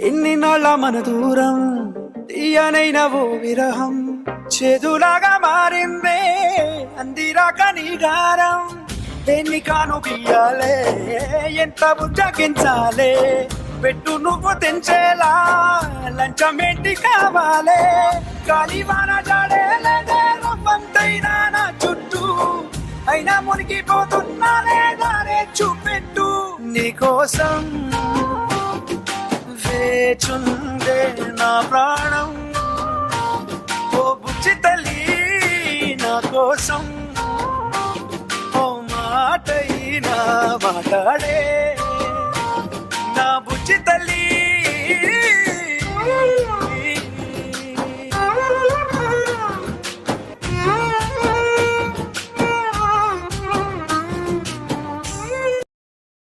ఎన్ని నాళ్ళ మన దూరం తీయనైన ఓ విరహం చేదులాగా మారిందే అందిరాక నీ గారం దేన్ని కాను బియ్యాలే ఎంత బుజ్జగించాలే పెట్టు నువ్వు తెంచేలా లంచమేంటి కావాలే గాలివాన జాడేలేదే రవ్వంతైనా నా చుట్టూ అయినా మునిగిపోతున్నానే దారే చూపెట్టు నీకోసం వేచుందే నా ప్రాణం ఓ బుజ్జి తల్లి నా కోసం ఓ మాటైనా మాట్లాడే నా బుజ్జి తల్లి